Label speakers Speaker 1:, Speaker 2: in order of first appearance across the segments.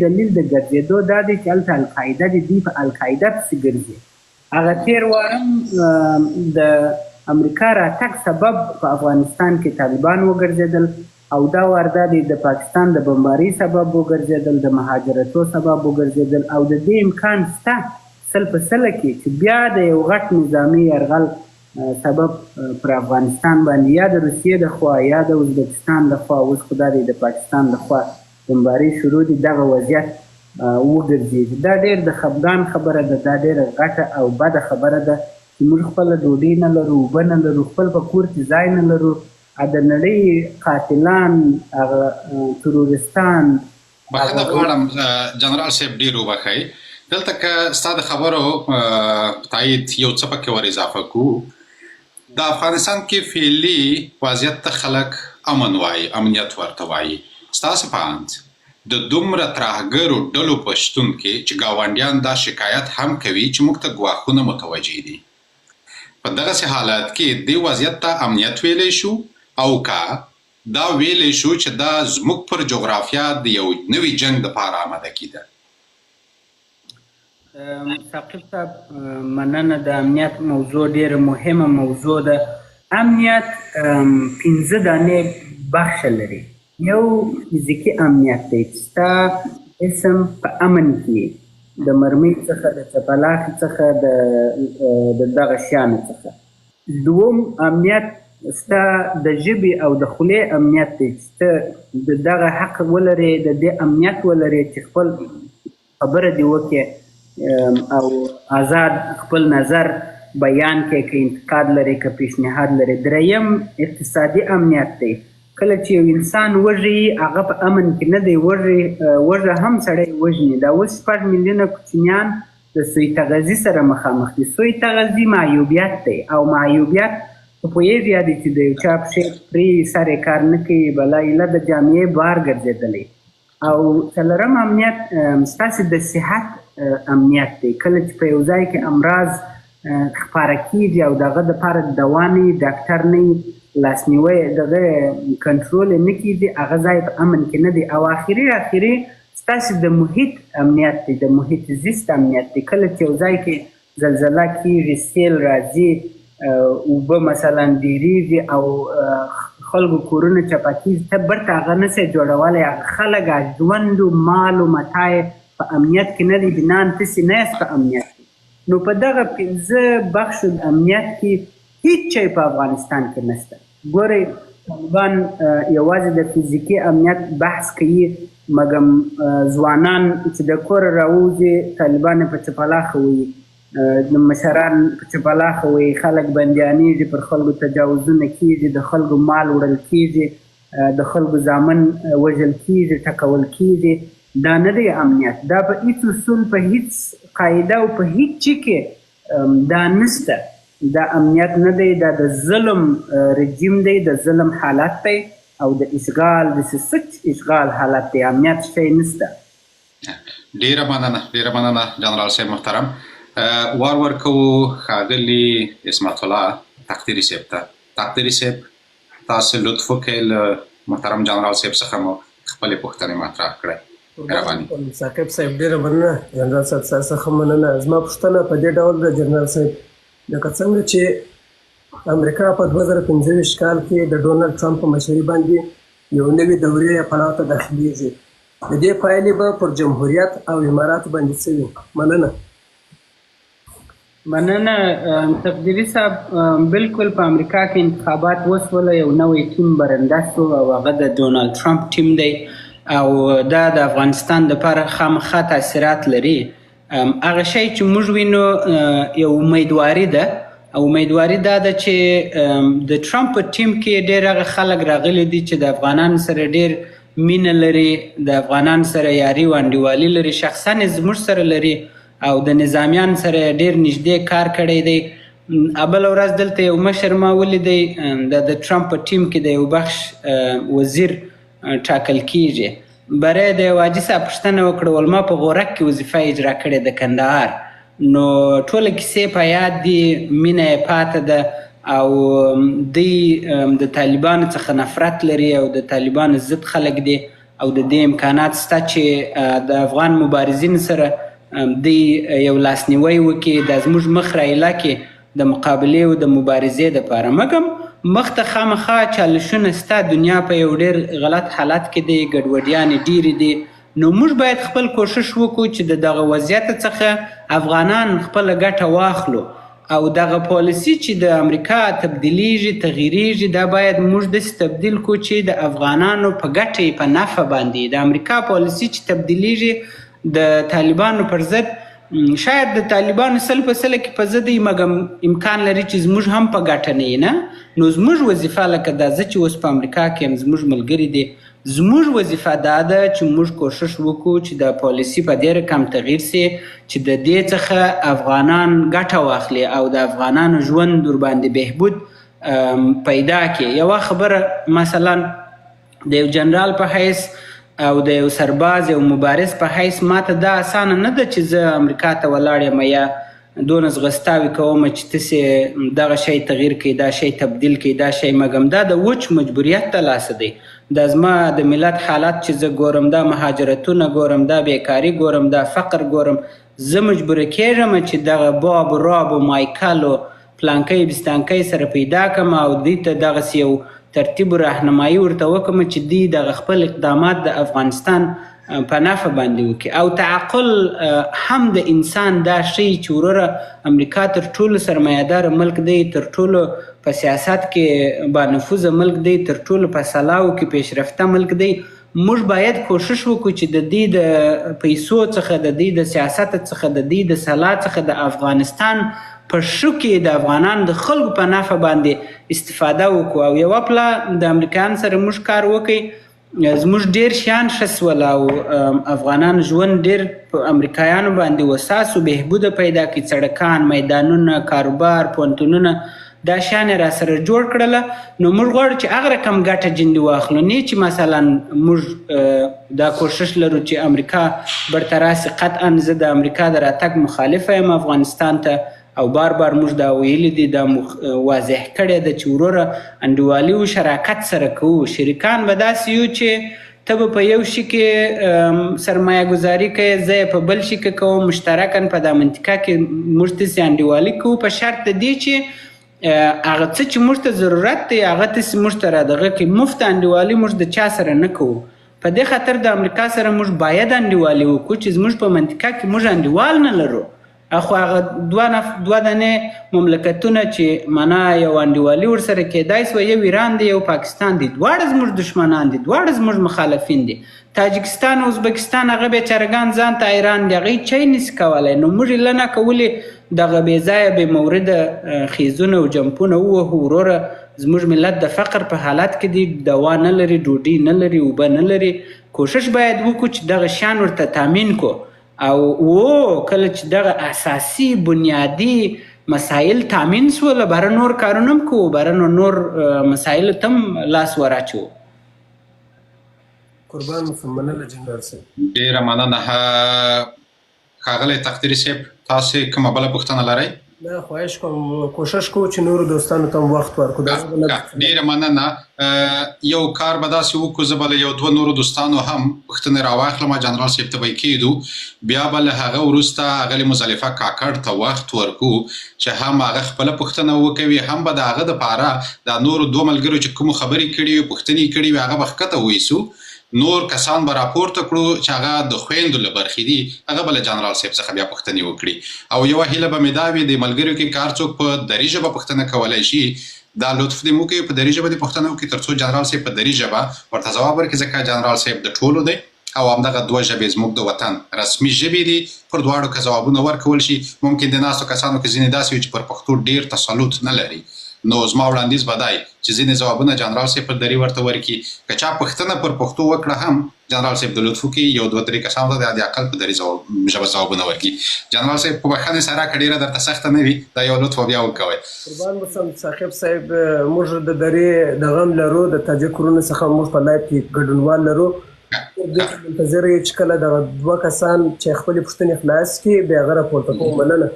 Speaker 1: دلیل د ګرځېدو دا دی چې هلته القاعده د دوی په القاعده پسې ګرځي. هغه تېر وارم د امریکا راتګ سبب په افغانستان کې طالبان وګرځېدل او دا وار دا دی د پاکستان د بمبارۍ سبب وګرځېدل، د مهاجرتو سبب وګرځېدل او د دې امکان شته 100% کې چې بیا د یو غټ نظامي یرغل سبب پر افغانستان باندې یا د روسیې د خوا یا د ازبکستان د خوا، اوس خو دا دی د پاکستان د خوا بمبارۍ شروع دي، دغه وضعیت وګرځېږي. دا ډېر د خفګان خبره ده، دا ډېره غټه او بده خبره ده چې موږ خپله ډوډۍ نه لرو، اوبه نه لرو، خپل په کور کې ځای نه لرو. د نړۍ قاتلان، هغه تروریستان.
Speaker 2: بخښنه غواړم جنرال صاحب، ډېر وبښئ. دلته که ستا د خبرو تایید یو څه پکې ور اضافه کړو، د افغانستان کې فعلي وضعیت ته خلک امن وایي، امنیت ورته وایي. ستاسو په اند د دومره ترهګرو ډلو په شتون کې چې ګاونډیان دا شکایت هم کوي چې موږ ته ګواښونه متوجه دي، په دغسې حالت کې دې وضعیت ته امنیت ویلی شو او که دا ویلی شو چې دا زموږ پر جغرافیا د یو نوي جنګ دپاره آماده کیده؟
Speaker 1: ثاقب صاحب مننه. د امنیت موضوع ډېره مهمه موضوع ده. امنیت 5 دانې بخشه لري. یو فزیکي امنیت دی چې ستا اسم په امن کې د مرمۍ څخه، د چپلاخي څخه، د دغه شیانو څخه. دوم امنیت ستا د ژبې او د خولې امنیت دی چې ته د دغه حق ولرې، د دې امنیت ولرې چې خپل خبره دې وکړې او آزاد خپل نظر بیان کړې، که انتقاد لرې که پیشنهاد لرې. دریم اقتصادي امنیت دی. کله چې یو انسان وږي هغه په امن کې نه دی، وږه هم سړی وژني. دا اوس 6 میلیونه کوچنیان د سوی تغذي سره مخامخ دي. سوی تغذي معیوبیت دی او معیوبیت په پوهېږي یا دی چې د یو چا پښې پرې سر یې کار نه کوي، بله ایله د جامعې بار ګرځېدلی. او څلورم امنیت ستاسې د صحت امنیت دی. کله چې په یو ځای کې امراض خپاره کېږي او دغه دپاره دوا نه وي، ډاکټر نه وي، لاسنیوی دغه کنټرول یې نه کېږي، هغه ځای په امن کې نه دی. او اخري ستاسې د محیط امنیت دی، د محیط زیست امنیت دی. کله چې یو ځای کې زلزله کېږي، سیل راځي، اوبه مثلا ډېرېږي او خلکو کورونه چپه کېږي، ته برته هغه نه شې جوړولی. هغه خلک ژوند و مال و متاع په امنیت کې نه دی، بنان تاسې نه یاست په امنیت کې. نو په دغه 5 بخشو امنیت کې هیڅ شی په افغانستان کې نشته. ګورئ، طالبان یوازې د فزیکي امنیت بحث کوي، مګم ځوانان چې د کوره راوځي طالبان په چپلاخه وایي، مشران په چپلاخه وایي، خلک بندیانېږي، پر خلکو تجاوزونه کېږي، د خلکو مال وړل کېږي، د خلکو زامن وژل کېږي، ټکول کېږي. دا نه دی امنیت. دا په هیڅ اصول، په هیڅ قاعده او په هیڅ چي کې دا نشته. دا امنیت نه دی، دا د ظلم رژیم دی، د ظلم حالت دی او د اشغال، د سچ اشغال حالت دی. امنیت شی نشته.
Speaker 2: ډېره مننه جنرال صاحب محترم. وار ورکوو ښاغلي عصمت الله تقدیري صاحب ته. تقدیري صاحب، تاسو لطف وکړئ له محترم جنرال صاحب څخه مو خپلې پوښتنې مطرح کړئ. مهرباني.
Speaker 3: ثاقب صاحب ډېره مننه. جنرال صاحب ستاسو څخه مننه. زما پوښتنه په دې ډول ده جنرال صاحب، لکه څنګه چې امریکا په 2025 کال کې د ډونالډ ټرمپ په مشرۍ باندې یو نوې دورې یا پړاو ته داخلېږي، د دې پایلې به پر جمهوریت او اماراتو باندې څه وي؟ مننه.
Speaker 1: تقدیري صاحب، بالکل په امریکا کې انتخابات وشوله، یو نوی ټیم برنده شو او هغه د ډونالډ ټرمپ ټیم دی او دا د افغانستان دپاره خامخا تاثیرات لري. هغه شی چې موږ وینو یو امیدواري ده، او امیدواري دا ده چې د ټرمپ په ټیم کې ډېر هغه خلک راغلي دي چې د افغانانو سره ډېر مینه لري، د افغانانو سره یاري و انډیوالي لري، شخصا زموږ سره لري او د نظامیان سره ډېر نږدې کار کړی دی. بله ورځ دلته یو مشر ما ولیدی، د ټرمپ په ټیم کې د یو بخش وزیر ټاکل کیږي. برای د یو حاجي صاحب پوښتنه وکړه، ول ما په غورک کې وظیفه اجرا کړې د کندهار. نو ټوله کیسې په یاد دي، مینه یې پاته ده او دوی د طالبانو څخه نفرت لري او د طالبانو ضد خلک دي او د دې امکانات شته چې د افغان مبارزین سره دوی یو لاسنیوی وکړي، دا زموږ مخ رایله کې د مقابلې او د مبارزې دپاره. مګم مخ ته خامخا چالشونه شته، دنیا په یو ډېر غلط حالت کې دی، ګډوډیانې ډېرې دي. نو موږ باید خپل کوشش وکړو چې د دغه وضعیت څخه افغانان خپله ګټه واخلو، او دغه پالیسي چې د امریکا تبدیلیږي تغییریږي، دا باید موږ داسې تبدیل کړو چې د افغانانو په ګټه په نفع باندې. د امریکا پالیسي چې تبدیلیږي د طالبانو پر ضد، شاید د طالبانو 100% کې په ضد مګم امکان لري چې زموږ هم په ګټه نه نه. نو زموږ وظیفه لکه دا زه چې اوس په امریکا کې یم، زموږ ملګري دي، زموږ وظیفه دا ده چې موږ کوشش وکړو چې د پالیسي په ډېر کم تغییر سي، چې د دې څخه افغانان ګټه واخلي او د افغانانو ژوند ورباندې بهبود پیدا کړي. یوه خبره مثلا د یو جنرال په حیث او د یو سرباز یو مبارز په حیث ماته دا اسانه نه ده چې زه امریکا ته ولاړ یم یا دونه ځغستاوې کوم چې تاسې دغه شی تغییر کړئ، دا شی تبدیل کړئ، دا شی مګم دا د وچ مجبوریت ته لاسه دی. دا زما د ملت حالات چې زه ګورم، دا مهاجرتونه ګورم، دا بیکاري ګورم، دا فقر ګورم، زه مجبوره کېږم چې دغه باب و راب و مایکل و پلانکی بستانکی سره پیدا کړم او دوی ته دغسې یو ترتیب و راهنمایي ورته وکړم چې دوی دغه خپل اقدامات د افغانستان په نفع باندې وکړي. او تعقل هم د انسان دا ښیي چې وروره امریکا تر ټولو سرمایه‌داره ملک دی، تر ټولو په سیاست کې با نفوذه ملک دی، تر ټولو په سلاو کې پیشرفته ملک دی. موږ باید کوشش وکړو چې د دې د پیسو څخه، د دې د سیاست څخه، د دې د سلا څخه د افغانستان په شو کې د افغانانو د خلکو په نفع باندې استفاده وکړو. او یوه پله د امریکایانو سره موږ کار وکړئ، زموږ ډېر شیان ښه سول او افغانان ژوند ډېر په امریکایانو باندې وساس و بهبوده پیدا کړي، سړکان، میدانونه، کاروبار، پوهنتونونه، دا شیان یې راسره جوړ کړله. نو موږ غواړو چې هغه رقم ګټه جندي واخلو، نه چې مثلا موږ دا کوشش لرو چې امریکا برته راسي. قطعا زه د امریکا د راتګ مخالفه یم افغانستان ته، او بار بار موږ دا ویلي دي، دا واضح کړی ده چې وروره انډیوالي و شراکت سره کوو. شریکان به داسې یو چې ته به په یو شي کې سرمایه گذاري کوې، زه یې په بل شي کې کوم، مشترکاً په دا منطقه کې موږ تاسې انډیوالي کوو، په شرط د دې چې هغه څه چې موږ ته ضرورت دی هغه تاسې موږ ته رادغه کړي. مفت انډیوالي موږ د چا سره نه کوو. په دې خاطر د امریکا سره موږ باید انډیوالي وکړو چې زموږ په منطقه کې موږ انډیوال نه لرو. خو هغه دوه دانې مملکتونه چې معنا یو انډیوالي ورسره کېدای سوه، یو ایران دی، یو پاکستان دی، دواړه زموږ دشمنان دي، دواړه زموږ مخالفین دي. تاجکستان او ازبکستان هغه بیچارهګان ځان ته ایران دی، هغه چی نسي کولی. نو موږ یې نه کولې دغه بې ځایه بې مورده خیزونه او جمپونه ووهو. وروره زموږ ملت د فقر په حالت کې دی، دوا نه لري، ډوډۍ نه لري، اوبه نه لري. کوشش باید وکړو چې دغه شیان ورته تامین کو، او کله چې دغه اساسي بنیادی مسایل تامین سول، بره نور کارونه هم کوو، بره نور مسایلو ته هم لاس وراچوو.
Speaker 3: قربان مننه جنرال صاحب.
Speaker 2: ډېره مننه. ښاغلی تقدیري صاحب، تاسې کومه بله پوښتنه لرئ؟
Speaker 3: نه، خواهش کوم کوشش کوو چې نورو دوستانو ته هم وخت ورکړو.
Speaker 2: ډېره مننه. یو کار به داسې وکړو، زه به له یو دوه نورو دوستانو هم پوښتنې راواخلم، جنرال صاحب ته به یې کېږدو، بیا به له هغه وروسته هغه مزدلفه کاکړ ته وخت ورکړو چې هم هغه خپله پوښتنه وکوي، هم به د هغه دپاره د نورو دوه ملګرو چې کومو خبرې کړي وي، پوښتنې کړي وي، هغه به ښکته ویسو. نور کسان به راپورته کړو چې هغه د خویندو له برخې دي، هغه به له جنرال صاحب څخه بیا پوښتنې وکړي. او یوه هیله به مې دا وي د ملګرو کې که هر څوک په دري ژبه پوښتنه کولی شي، دا لطف دې وکړي په دري ژبه دې پوښتنه وکړي، تر څو جنرال صاحب په دري ژبه ورته ځواب ورکړي، ځکه جنرال صاحب د ټولو دی او همدغه دوه ژبې زموږ د وطن رسمي ژبې دي. پر دواړو که ځوابونه ورکول شي، ممکن د ناستو کسانو کې ځینې داسې وي چې پر پښتو ډېر تسلط نه لري. نو زما وړاندیز به دی چې ځینې ځوابونه جنرال صاحب پر دري ورته ورکړي. که چا پوښتنه پر پښتو وکړه هم جنرال صاحب د لطف وکړي یو دوه درې کسانو ته د اقل په دري ژبه ځوابونه ورکړي. جنرال صاحب په بښنې سره که ډېره درته سخته نه وي، دا یو لطف بیا وکوئ.
Speaker 3: قربان مسم ثاقب صاحب، موږ د دري د غم لرو، د تاجک ورونو څخه موږ په لایف کې ګډونوال لرو. منتظر یې چې کله دغه دوه کسان چې خپلې پوښتنې خلاص کړي بیا هغه راپورته کوو. مننه.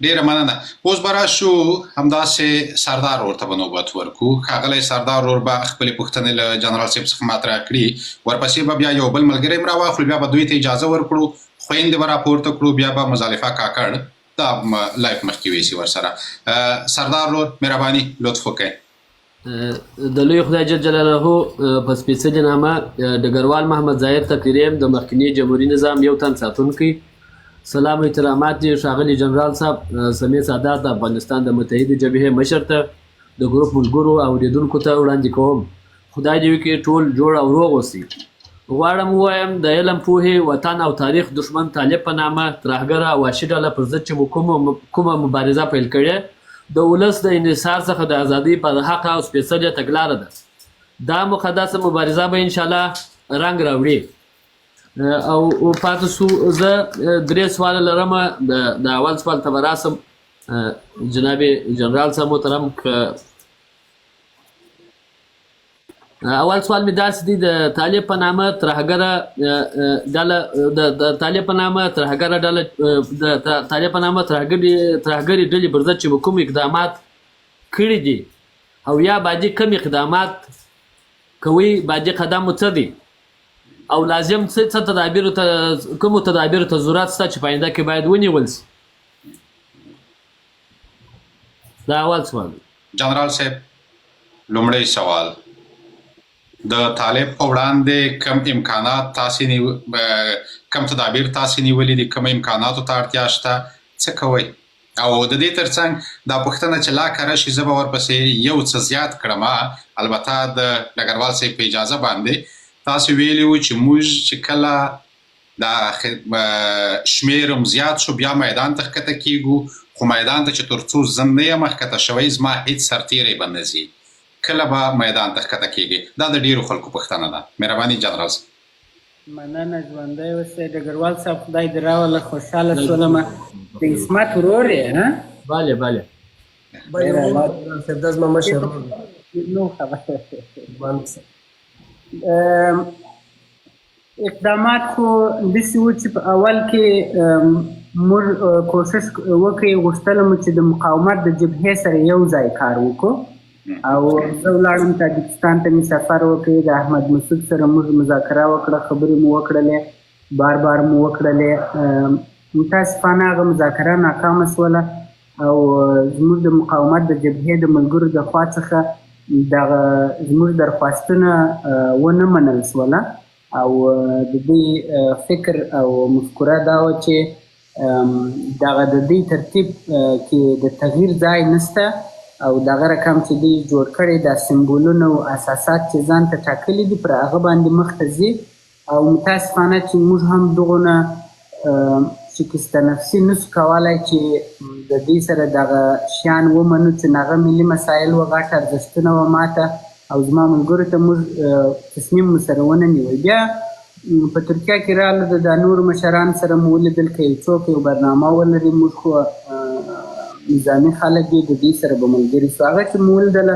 Speaker 2: ډیره مننه. اوس به راشو همداسې سردار ورته به نوبت ورکو. ښاغلی سردار ور به خپلې پوښتنې له جنرال صاحب څخه مطرح کړي، ورپسې به بیا یو بل ملګری هم راواخلو، بیا به دوی ته اجازه ورکړو، خویندې به راپورته کړو، بیا به مزالفه کاکړ دا لایف مخکې ویسي ورسره. سردار ور مهرباني لطف وکړئ.
Speaker 4: د لوی خدای جل جلاله په سپېڅلې نامه ډګروال محمد ظاهر تقریم د مخکني جمهوري نظام یو تن ساتونکی. سلام و احترامات دي ښاغلي جنرال صاحب، سمیع سادات د افغانستان د متحدې جبهې مشر ته، د ګروپ ملګرو او اورېدونکو ته وړاندې کوم خدای دې وکړي ټول جوړ او روغ اوسي. غواړم ووایم د علم پوهې وطن او تاریخ دښمن طالب په نامه ترهګره او وحشي ډله پر ضد چې مو کومه مبارزه پیل کړې د ولس د انحصار څخه د ازادۍ په حقه او سپېڅلې تګلاره ده. دا مقدسه مبارزه به انشاءالله رنګ راوړي. او پاتې سو زه 3 سوال لرم. د اول سوال ته به راسم. جناب جنرال صاحب محترم، اول سوال مې داسې دی د طالب په نامه ترهګره ډله د طالب په نامه ترهګره ډله د طالب په نامه ترهګرې ډلې پر ضد چې به کوم اقدامات کړي دي او یا باید کوم اقدامات کوي، باید قدم مو څه دی او لازم څه تدابیرو ته کومو تدابیرو ته ضرورت شته چې په آینده کې باید ونیول شي؟ دا اول سوال.
Speaker 2: جنرال صاحب لومړی سوال، د طالب په وړاندې کم امکانات تاسې کم تدابیر تاسې نیولي دي، کم امکاناتو ته اړتیا شته، څه کوئ؟ او د دې ترڅنګ دا پوښتنه چې لا کره شي زه به ورپسې یو څه زیات کړم. البته د ډګروال صاحب په اجازه باندې تاسو ویلي وو چې موږ چې کله دا شمیر هم زیات شو بیا میدان ته ښکته کیږو، خو میدان ته چې تر څو زه نه یم ښکته شوی زما هیڅ سرتیری به نه ځي. کله به میدان ته ښکته کیږي؟ دا د ډیرو خلکو پوښتنه ده. مهرباني جنرال صاحب.
Speaker 1: مننه، ژوندی اوسئ ډګروال صاحب، خدای دې راوله. خوشحاله شولم. د عصمت ورور یې؟
Speaker 4: بله بله
Speaker 3: صاحب دا زما مشر
Speaker 1: نو خبره اقدامات خو داسې وو چې په اول کې موږ کوشش وکړې، غوښتله مو چې د مقاومت د جبهې سره یو ځای کار وکړو او زه ولاړم تاجکستان ته مې سفر وکړې، د احمد مسعود سره موږ مذاکره وکړه، خبرې مو وکړلې، بار بار مو وکړلې. متاسفانه هغه مذاکره ناکامه شوله او زموږ د مقاومت د جبهې د ملګرو د خوا څخه دغه زموږ درخواستونه ونه منل شوله او د دې فکر او مفکوره دا وه چې دغه د دې ترتیب کې د تغییر ځای نشته او دغه رقم چې دوی جوړ کړی دا سمبولونه او اساسات چې ځان ته ټاکلي دي پر هغه باندې مخته ځي او متاسفانه چې موږ هم دغونه شکست نفسي نسو کولی چې د دې سره دغه شیان ومنو چې هغه ملي مسایل و غټ ارزښتونه و ماته او زما ملګرو ته موږ تصمیم مو سره ونه نیوی. بیا په ترکیه کې راله د نورو مشران سره مو ولیدل که یو څوک یو برنامه ولري، موږ خو نظامي خلک دي، د دې سره به ملګري شو. هغه چې مو ولیدله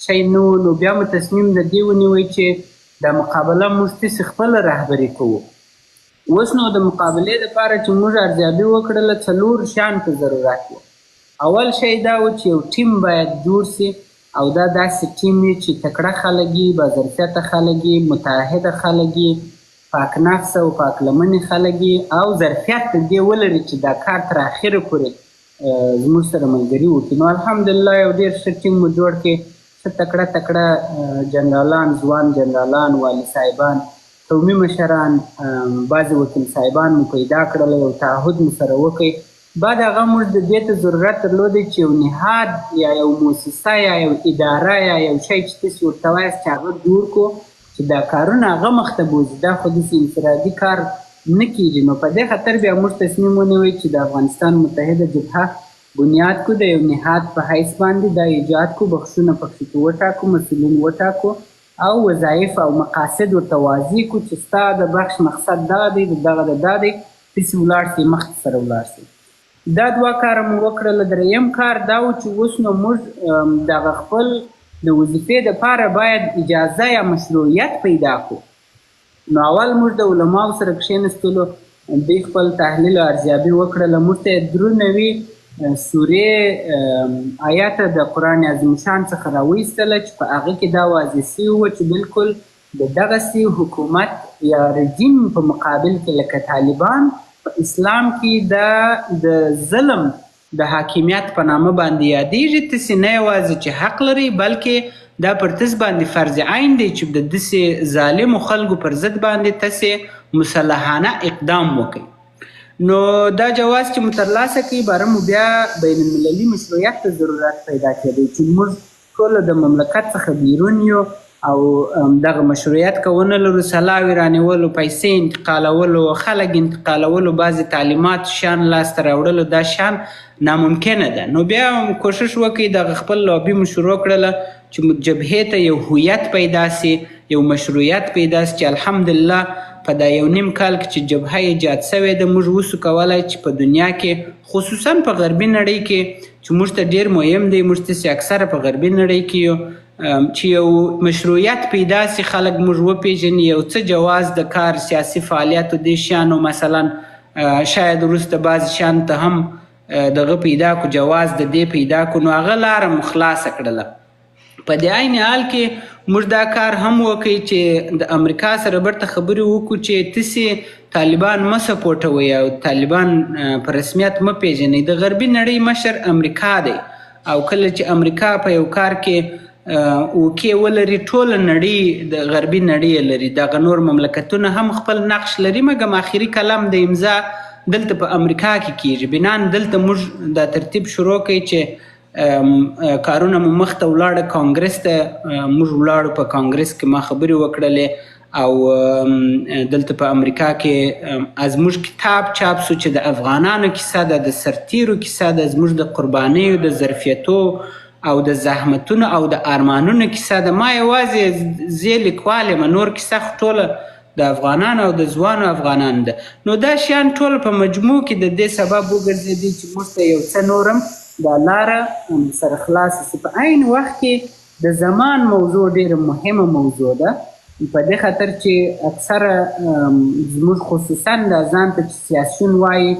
Speaker 1: شی نه و، نو بیا مو تصمیم د دې ونیوی چې دا مقابله موږ تاسې خپله رهبري کوو. اوس نو د مقابلې دپاره چې موږ ارزیابي وکړله 4 شیان ته ضرورت و. اول شی دا و چې یو ټیم باید جوړ سي او دا داسې ټیم وي چې تکړه خلک وي، باظرفیته خلک وي، متعهده خلک وي، پاک نفس او پاک لمنې خلک وي او ظرفیت د دې ولري چې دا کار تر اخره پورې زموږ سره ملګري وکړي. نو الحمدلله یو ډېر ښه ټیم مو جوړ کړې، ښه تکړه تکړه جنرالان، ځوان جنرالان، والي صاحبان، قومي مشران، بعضې وکیل صاحبان مو پیدا کړل، یو تعهد مو سره وکړئ. بعد هغه موږ د دې ته ضرورت درلودی چې یو نهاد یا یو مؤسسه یا یو اداره یا یو شی چې تاسې ورته وایاست چې هغه جوړ کړو چې دا کارونه هغه مخته بوځي، دا خو داسې انفرادي کار نه کیږي. نو په دې خاطر بیا موږ تصمیم ونیوی چې د افغانستان متحده جبهه بنیاد کو، د یو نهاد په حیث باندې دا ایجاد کو، بخشونه پکښې کې وټاکو، مسؤلین وټاکو او وظایف او مقاصد ورته واضح کو چې ستا د بخش مقصد دا دی، دغه دا دی، تاسې ولاړ سئ، مخکې سره ولاړ سئ. دا 2 کاره مو وکړله. دریم کار دا و چې اوس نو موږ دغه خپل د وظیفې دپاره باید اجازه یا مشروعیت پیدا کړو. نو اول موږ د علماو سره کښېنستلو، دوی خپل تحلیل او ارزیابي وکړله، موږ ته یې درونوي سورې آیات د قرآن عظیم شان څخه راویستله چې په هغه کې دا واضح سوي وه چې بالکل د دغسې حکومت یا رژیم په مقابل کې لکه طالبان په اسلام کې د ظلم د حاکمیت په نامه باندې یادېږي. تاسې نه یوازې چې حق لري بلکې دا پر تاسې باندې فرض عین دی چې د داسې ظالمو خلکو پر ضد باندې تاسې مسلحانه اقدام وکړئ. نو دا جواز چې مو ترلاسه کړي باره مو بیا بین المللي مشروعیت ته ضرورت پیدا کېدی چې موږ ټوله د مملکت څخه بیرون یو او دغه مشروعیت که ونه لرو، سلاوي رانیولو، پیسې انتقالولو، خلک انتقالولو، بعضې تعلیمات شیان لاسته راوړلو، دا شیان ناممکنه ده. نو بیا کوشش وکړئ دغه خپل لابي مو شروع کړله چې جبهې ته یو هویت پیدا سي، یو مشروعیت پیدا سي چې الحمدلله په دا یو نیم کال کې چې جبهه ایجاد سوې ده موږ اوسو کولی چې په دنیا کې خصوصا په غربي نړۍ کې چې موږ ته ډېر مهم دی، موږ تاسې اکثره په غربي نړۍ کې یو چې یو مشروعیت پیدا سي، خلک موږ وپېژني، یو څه جواز د کار سیاسي فعالیتو دې شیانو مثلا شاید وروسته بعضې شیانو ته هم دغه پیدا کو، جواز د دې پیدا کو، نو هغه لاره مو خلاصه کړله. په دې عین حال کې موږ دا کار هم وکړي چې د امریکا سره برته خبرې وکړو چې تاسې طالبان مه سپورټوئ او طالبان په رسمیت مه پیژنئ. د غربي نړۍ مشر امریکا دی او کله چې امریکا په یو کار کې اوکې ولري ټوله نړۍ د غربي نړۍ لري، دغه نور مملکتونه هم خپل نقش لري، مګم آخري کلم د امضا دلته په امریکا کې کیږي. بنان دلته موږ دا ترتیب شروع کړئ چې کارونه مو مخته ولاړه، کانګرس ته موږ ولاړو، په کانګرس کې ما خبرې وکړلې او دلته په امریکا کې زموږ کتاب چاپ سو چې د افغانانو کیسه ده، د سرتیرو کیسه ده، زموږ د قربانیو، د ظرفیتو او د زحمتونو او د ارمانونو کیسه ده. ما یوازې زه لیکوال یم، نور کیسه خو ټوله د افغانانو او د ځوانو افغانانو ده. نو دا شیان ټول په مجموع کې د دې سبب وګرځېدي چې موږ ته یو څه نورم دا لاره سره خلاصه سي. په عین وخت کې د زمان موضوع ډېره مهمه موضوع ده، په دې خاطر چې اکثره زموږ خصوصا دا ځان ته چې سیاسیون وایي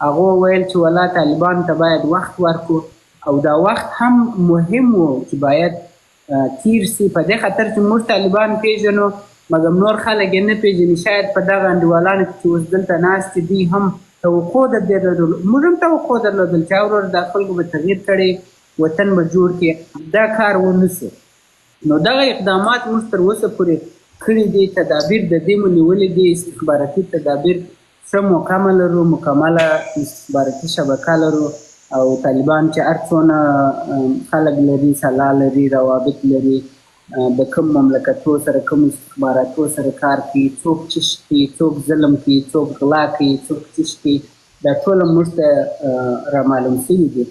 Speaker 1: هغو ویل چې ولا طالبان ته باید وخت ورکړو او دا وخت هم مهم و چې باید تیر سي، په دې خاطر چې موږ طالبان پیژنو مګم نور خلک یې نه پیژني. شاید په دغه انډیوالانو کې چې اوس دلته ناست دي هم توقع درلودل، موږ هم توقع درلودل چې ورور دا خلکو به تغییر کړی، وطن به جوړ کړي، دا کار ونه سو. نو دغه اقدامات موږ تر اوسه پورې کړي دي، تدابیر د دې مو نیولي دي، استخباراتي تدابیر ښه محکمه لرو، مکمله استخباراتي شبکه لرو او طالبان چې هر څونه خلک لري، سلا لري، روابط لري، د کوم مملکتو سره کوم استخباراتو سره کار کوي، څوک چش کوي، څوک ظلم کوي، څوک غلا کوي، څوک چش کوي، دا ټوله موږ ته رامعلوم شوي دي.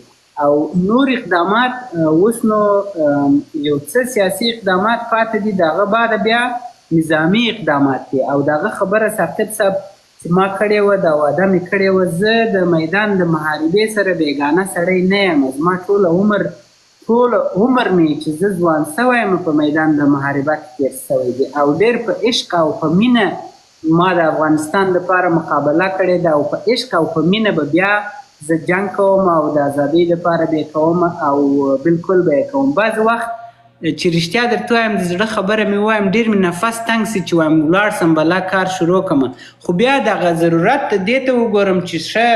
Speaker 1: او نور اقدامات اوس نو یو څه سیاسي اقدامات پاتې دي، د هغه بعد بیا نظامي اقدامات دي او د هغه خبره ثاقب صاحب چې ما کړې وه، دا واده مې کړې وه، زه د میدان د محاربې سره بیګانه سړی نه یم. زما ټول عمر مې چې زه ځوان سوی یم په میدان د محاربت تېر سوی دی او ډېر په عشق او په مینه ما د افغانستان لپاره مقابله کړې ده او په عشق او په مینه به بیا زه جنګ کوم او د ازادۍ لپاره به یې کوم او بالکل به یې کوم. بعض وخت چې رښتیا درته وایم د زړه خبره مې وایم ډېر مې نفس تنګ سي چې وایم ولاړ سم بلا کار شروع کړم، خو بیا دغه ضرورت دې ته وګورم چې ښه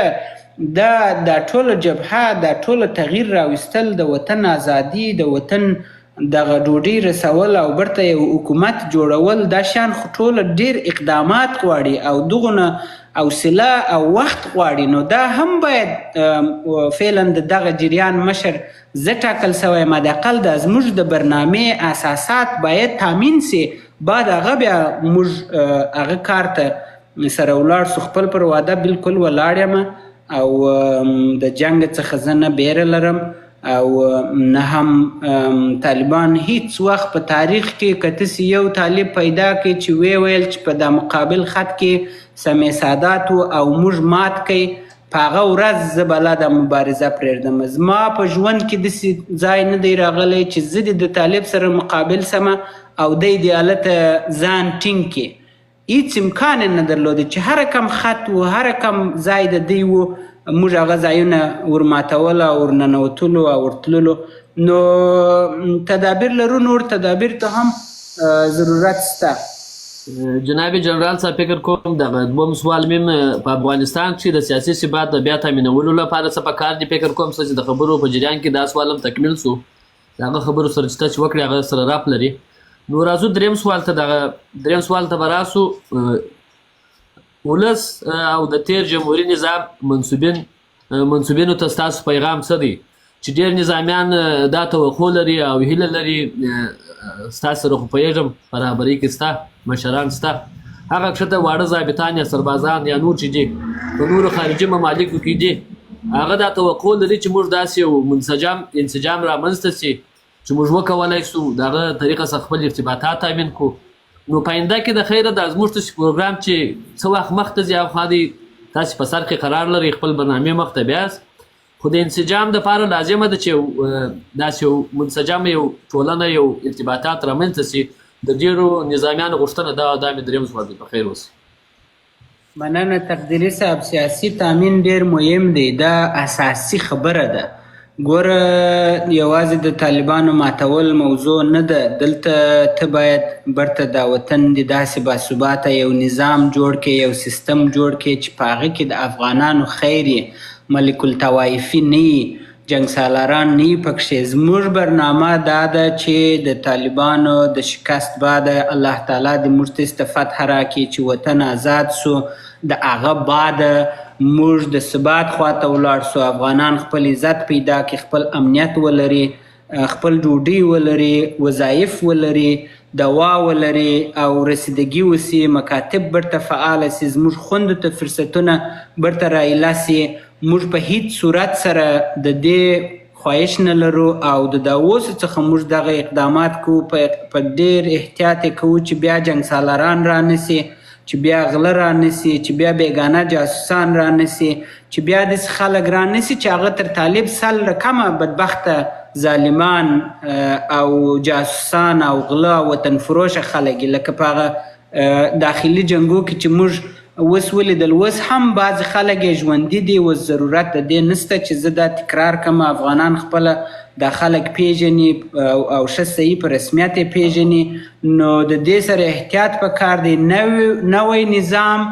Speaker 1: دا ټوله جبهه، دا ټوله تغییر راوستل، د وطن ازادي، د وطن دغه ډوډۍ رسول او برته یو حکومت جوړول، دا شیان خو ټوله ډېر اقدامات غواړي او دغونه حوصله او وخت غواړي. نو دا هم باید فعلا د دغه جریان مشر زه ټاکل سوی یم، حداقل د زموږ د برنامې اساسات باید تامین سي، بعد هغه بیا موږ هغه کار ته سره ولاړ سو. خپل پر واده بالکل ولاړ یم او د جنګ څخه زه نه بیره لرم او نه هم طالبان هیڅ وخت په تاریخ کې که تاسې یو طالب پیدا کړئ چې ویل چې په دا مقابل خط کې سمې سادات او موږ مات کوي، په هغه ورځ زه بلا دا مبارزه پرېږدم. زما په ژوند کې داسې ځای نه دی راغلی چې زه د طالب سره مقابل سمه او دی دې هلته ځان ټینګ کړي، هیڅ امکان نه درلوده چې هر کم خط و هر کم ځای د دی و موږ هغه ځایونه ورماتول او ورننوتلو او ورتللو. نو تدابیر لرو، نور تدابیر ته هم ضرورت شته.
Speaker 4: جناب جنرال صاحب فکر کوم دغه دوم سوال میم په افغانستان کې د سیاسي ثبات د بیا تامینولو لپاره څه پکار دي؟ فکر کوم چې د خبرو په جریان کې دا سوال هم تکمیل شو، دغه خبرو سره چې تاسو وکړئ هغه سره رابط لري. نو راځو دریم سوال ته به راسو. ولس او د تیر جمهوري نظام منصوبینو ته ستاسو پیغام څه دی؟ چې ډېر نظامیان دا توقع لري او هیله لري، ستاسو سره خو پوهېږم برابرۍ کې سته، مشران شته، هغه کښته واړه ضابطان یا سربازان یا نور چې دي په نورو خارجي ممالکو کې دي، هغه دا توقع لري چې موږ داسې یو انسجام رامنځته شي چې موږ وکولی شو د هغه طریقه سره خپل ارتباطات تامین کړو. نو په آینده کې د خیره دا زموږ څه پروګرام چې څه وخت مخته ځي هاخوا دی، تاسې په سر کې قرار لرئ خپل برنامې مخته بیاست، خو د انسجام دپاره لازمه ده چې داسې یو منسجمه یو ټولنه یو ارتباطات رامنځته شي. د ډېرو نظامیانو غوښتنه دا مې دریم سوال دی. په خیر اوسئ.
Speaker 1: مننه تقدیري صاحب. سیاسي تامین ډېر مهم دی، دا اساسي خبره ده. ګوره یوازې د طالبانو ماتول موضوع نه ده، دلته ته باید برته دا وطن د داسې باثباته یو نظام جوړ کړې، یو سیستم جوړ کړې چې په هغه کې د افغانانو خیر یې، ملک الطوایفي نه یي، جنګ سالاران نه یي پکښې. زموږ برنامه دا ده چې د طالبانو د شکست بعد الله تعالی د موږ ته فتح راکړي چې وطن آزاد سو، د هغه بعد موږ د ثبات خواته ولاړ سو، افغانان خپل عزت پیدا کړي، خپل امنیت ولري، خپل ډوډۍ ولري، وظایف ولري، دوا ولري او رسیدګي وسي، مکاتب برته فعاله سي، زموږ خوندو ته فرصتونه برته رایله سي. موږ په هیڅ صورت سره د دې خواهش نه لرو او د دا اوس څخه موږ دغه اقدامات کوو، په ډېر احتیاط یې کوو چې بیا جنګ سالاران رانسي، چې بیا غله رانسي، چې بیا بیګانه جاسوسان رانسي، چې بیا داسې خلک رانسي چې هغه تر طالب سل رقمه بدبخته ظالمان او جاسوسان او غله او وطن فروشه خلک، لکه په هغه داخلي جنګو کې چې موږ اوس ولیدل. اوس هم بعضې خلک یې ژوندي دي، اوس ضرورت د دې نشته چې زه دا تکرار کړم. افغانان خپله دا خلک پیژني او ښه صحیح په رسمیت یې پیژني. نو د دې سره احتیاط پکار دی. نوی نظام،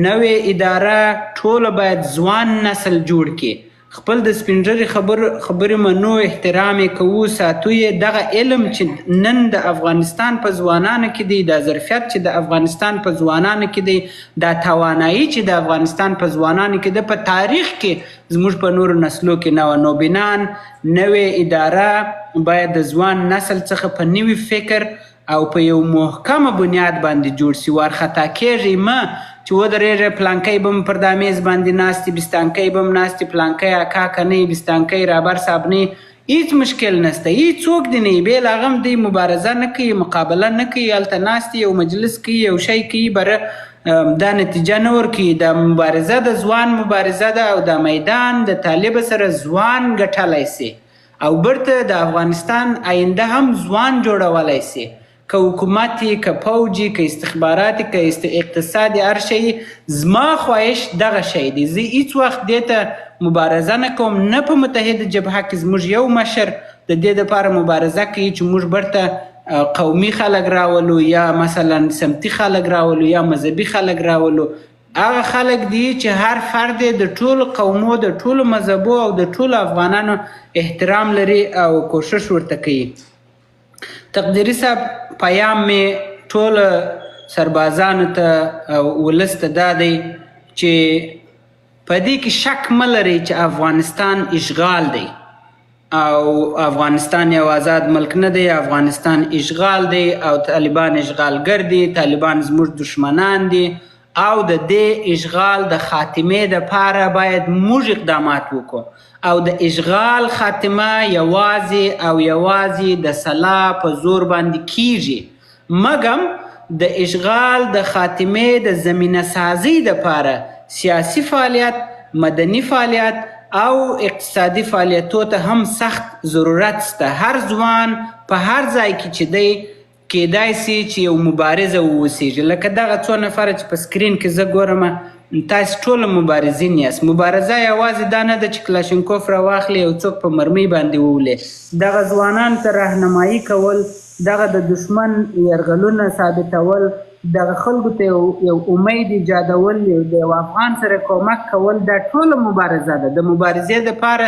Speaker 1: نوې اداره، ټوله باید ځوان نسل جوړ کړي، خپل د سپین ږیري خبرې منو، احترام یې کوو، ساتو یې. دغه علم چې نن د افغانستان په ځوانانو کې دی، دا ظرفیت چې د افغانستان په ځوانانو کې دی، دا توانایي چې د افغانستان په ځوانانو کې ده، په تاریخ کې زموږ په نورو نسلو کې نه وه. نو بنان نوې اداره باید د ځوان نسل څخه په نوي فکر او په یو محکمه بنیاد باندې جوړ سي. وارخطا کېږئ مه چې ودرېږه پلانکی به م پر دا میز باندې ناستې، بستانکی به م ناستې، پلانکی اکا که نه یي، بستانکی رابر صاحب نه یي، هیڅ مشکل نشته، هیڅوک دې نه یي. بې له هغه هم دوی مبارزه نه کوي، مقابله نه کوي، هلته ناست یو مجلس کوي، یو شی کوي، بره دا نتیجه نه ورکوي. دا مبارزه د ځوان مبارزه ده او دا میدان د طالب سره ځوان ګټلی سي او برته د افغانستان آینده هم ځوان جوړولی سي. که حکومتي، که پوجي، که استخباراتي، که اقتصادي، هر شی. زما خواهش دغه شی دی. زه هیڅ وخت دې ته مبارزه نه کوم، نه په متحده جبهه کې زموږ یو مشر د دې دپاره مبارزه کوي چې موږ برته قومي خلک راولو یا مثلا سمتي خلک راولو یا مذهبي خلک راولو. هغه خلک دي چې هر فرد د ټولو قومو، د ټولو مذهبو او د ټولو افغانانو احترام لري او کوشش ورته کوي. تقدیري صاحب پیام مې ټول سربازانو ته او ولس ته دا دی چې په دې کې شک مه لرئ چې افغانستان اشغال دی او افغانستان یو آزاد ملک نه دی، افغانستان اشغال دی او طالبان اشغالګر دي، طالبان زموږ دشمنان دي او د دې اشغال د خاتمې دپاره باید موږ اقدامات وکړو او د اشغال خاتمه یوازې او یوازې د سلا په زور باندې کیږي. مګم د اشغال د خاتمې د زمینه سازی دپاره سیاسی فعالیت، مدني فعالیت او اقتصادي فعالیتو ته هم سخت ضرورت شته. هر ځوان په هر ځای کې چې دی کیدای سي چې یو مبارزه واوسیږي. لکه دغه څو نفره چې په سکرین کې زه ګورم تاسې ټوله مبارزین یاست. مبارزه یوازې دا نه ده چې کلاشینکوف راواخلي یو څوک په مرمۍ باندې وولې. دغه ځوانانو ته راهنمایي کول، دغه د دشمن یرغلونه ثابتول، دغه خلکو ته یو امید ایجادول، د یو افغان سره کومک کول، دا ټوله مبارزه ده. د مبارزې دپاره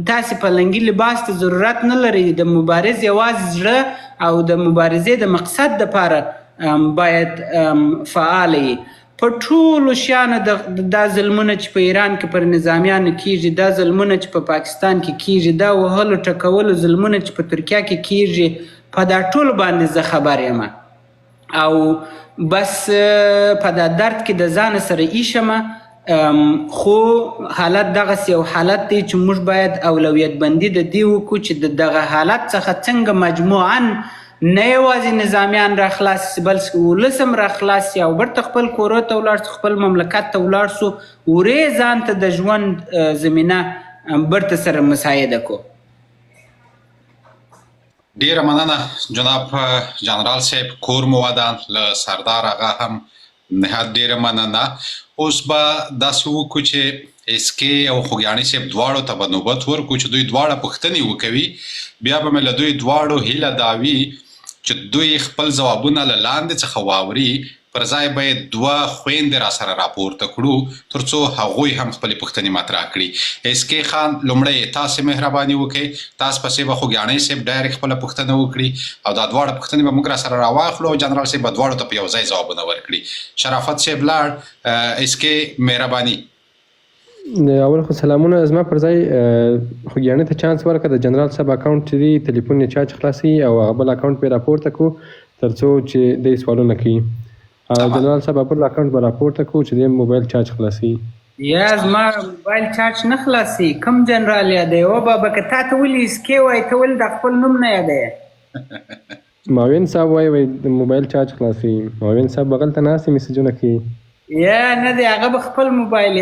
Speaker 1: تاسې پلنګي لباس ته ضرورت نه لرئ. د مبارز یوازې زړه او د مبارزې د مقصد دپاره باید فعال وي. په ټولو شیانو دا ظلمونه چې په ایران کې پر نظامیانو کیږي، دا ظلمونه چې په پاکستان کې کیږي، دا وهلو ټکولو ظلمونه چې په ترکیه کې کیږي، په دا ټولو باندې زه خبر یم او بس په دا درد کې د ځان سره ایښم. خو حالت دغسې یو حالت دی چې موږ باید اولویت بندي د دې وکړو چې د دغه حالت څخه څنګه مجموعاً نه یوازې نظامیان را خلاص سي بلکې ولس هم را خلاص سي او بیرته خپل کورو ته ولاړ سو، خپل مملکت ته ولاړ سو، ورې ځان ته د ژوند زمینه بیرته سره مساعده کو.
Speaker 2: ډیره مننه جناب جنرال صاحب، کور مو ودان. له سردار آغا هم نهایت ډیره مننه. اوس به داسې وکړو چې اسکې او خوږیاڼي صاحب دواړو ته به نوبت ورکړو چې دوی دواړه پوښتنې وکوي. بیا به مې له دوی دواړو هیله دا وي چې دوی خپل ځوابونه له لاندې څخه واوري، پر ځای به یې دوه خویندې را سره راپورته کړو تر څو هغوی هم خپلې پوښتنې مطرح کړي. اسکې خان لومړی تاسې مهرباني وکړئ، تاسو پسې به خوږیاڼي صاحب ډایرکټ خپله پوښتنه وکړي او دا دواړه پوښتنې به موږ را سره راواخلو او جنرال صاحب به دواړو ته په یو ځای ځوابونه ورکړي. شرافت صاحب لاړ، اسکې مهرباني.
Speaker 5: اول خو سلامونه. زما پر ځای خوږیاڼي ته چانس ورکړه د جنرال صاحب اکاونټ چې دی تلیفون یې چارج خلاصي او هغه بل اکاونټ به راپورته کړو تر څو چې دی سوالونه کوي او جنرال صاحب خپل اکاونټ به راپورته کړو چې دی موبایل چارج خلاصي.
Speaker 1: یا زما موبایل چارج نه خلاصي. کوم جنرال یادوي؟ او بابا که تا ته ولې اسکې وایي ته ولې د خپل نوم نه یادوې؟
Speaker 5: معاون صاحب وایي د موبایل چارج خلاصي. معاون صاحب بغل ته ناست میسجونه کوي.
Speaker 1: یا نه دی هغه به خپل موبایل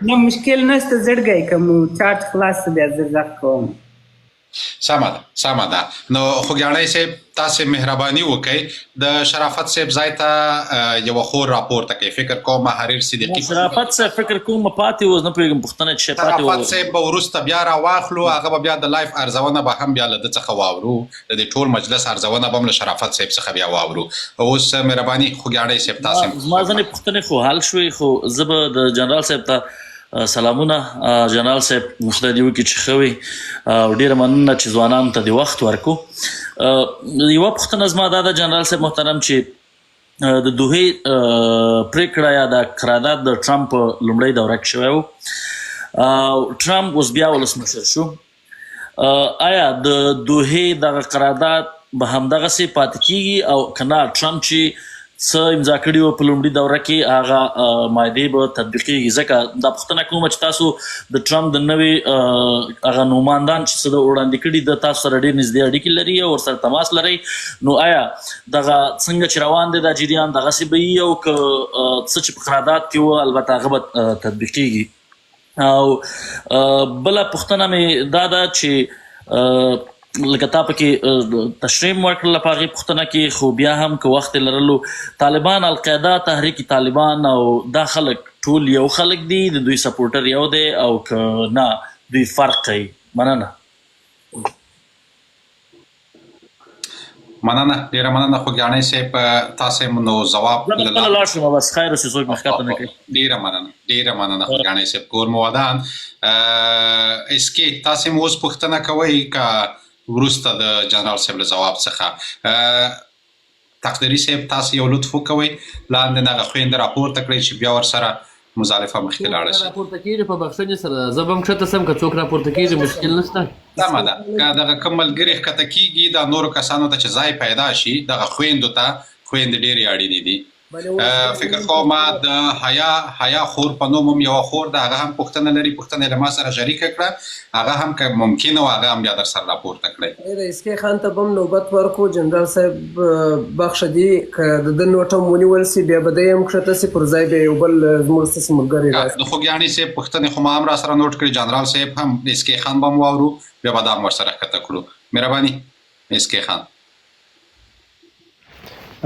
Speaker 1: نه مشکل نشته، زړګی که مو چارج خلاص بیا زه غږ کوم.
Speaker 2: سمه ده. نو خوږیاڼي صاحب تاسې مهرباني وکړئ د شرافت صاحب ځای ته یوه خور راپورته کوي. فکر کوم حریر صدیقي
Speaker 6: شرافت صاحب فکر کوم پاتې اوس نه پوهېږم پوښتنه چې پاتې
Speaker 2: شرافت صاحب به وروسته بیا راواخلو، هغه به بیا د لایف ارزونه به هم بیا له ده څخه واورو، د دې ټول مجلس ارزونه به هم له شرافت صاحب څخه بیا واورو. اوس مهرباني خوږیاڼي صاحب تاسې
Speaker 6: زما ځینې پوښتنې خو حل شوې، خو زه به د جنرال صاحب ته سلامونه. جنرال صاحب خدای دې وکړي چې ښه وي او ډېره مننه چې ځوانانو ته دې وخت ورکړو. یوه پوښتنه زما دا ده جنرال صاحب محترم چې د دوحې پرېکړه یا د قرارداد د ټرمپ په لومړۍ دوره کې شوی و او ټرمپ اوس بیا ولسمشر شو. آیا د دوحې دغه قرارداد به همدغسې پاتې کیږي او که نه ټرمپ چې څه امضا کړي وو په لومړي دوره کې هغه معاهدې به تطبیقېږي؟ ځکه دا پوښتنه کومه چې تاسو د ټرمپ د نوې هغه نوماندان چې څه د وړاندې کړي د تاسو سره ډېر نږدې اړیکې لري او ورسره تماس لرئ، نو آیا دغه څنګه چې روان دی دا جریان دغسې به وي او که څه چې په قرارداد کې وو البته هغه به تطبیقېږي؟ او بله پوښتنه مې دا ده چې لکه تا پکې تشریح ورکړله په هغې پوښتنه کې، خو بیا هم که وخت یې لرلو طالبان، القاعده، تحریک طالبان او دا خلک ټول یو خلک دي، د دوی سپورټر یو دی او که نه دوی فرق کوي؟ مننه.
Speaker 2: ډېره مننه خوږیاڼي صاحب، تاسې نو ځواب
Speaker 6: زه به خپله لاړ شم بس خیر اوسې څوک مې ښکته نه کوي.
Speaker 2: ډېره مننه خوږیاڼي صاحب، کور مو ودان. اسکې تاسې مو اوس پوښتنه کوئ که وروسته د جنرال صاحب له ځواب څخه؟ تقدیري صاحب تاسې یو لطف وکوئ لاندې هغه خویندې راپورته کړئ چې بیا ورسره مزالفه مخکې لاړه شي.
Speaker 4: راپورته کېږي په بخښنې سره، زه به هم ښکته سم که څوک راپورته کېږي مشکل نشته.
Speaker 2: سمه ده، که دغه کوم ملګري ښکته کېږي دا نورو کسانو ته چې ځای پیدا شي، دغه خویندو ته خویندې ډېرې اړینې دي. فکر کوم د حیا خور په نوم هم یوه خور ده، هغه هم پوښتنه لري، پوښتنه یې له ما سره شریکه کړه، هغه هم که ممکن و هغه هم بیا در سره راپورته کړئ.
Speaker 3: د اسکې خان ته به هم نوبت ورکړو. جنرال صاحب بخښه دي که د ده نوټ هم ونیول سي بیا به دی هم ښکته سي، پر ځای به یو بل زموږ ستاسې ملګری راسي.
Speaker 2: د خوږیاڼي صاحب پوښتنې خو ما هم را سره نوټ کړي، جنرال صاحب هم اسکې خان به هم واورو، بیا به دا هم ورسره ښکته کړو. مهرباني اسکې خان.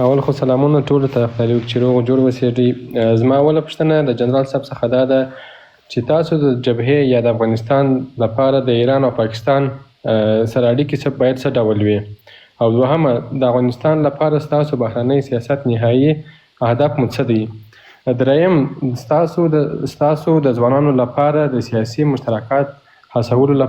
Speaker 5: اول خو سلامونه ټولو ته خدای دې وکړي چې روغ او جوړ اوسېږي. زما اوله پوښتنه د جنرال صاحب څخه دا ده چې تاسو د جبهې یا د افغانستان لپاره د ایران او پاکستان سره اړیکې باید څه ډول وي؟ او دوهمه د افغانستان لپاره ستاسو بهرنی سیاست نهایي اهداف مو څه دي؟ دریم ستاسو د ځوانانو لپاره د سیاسي مشترکات هڅولو لپاره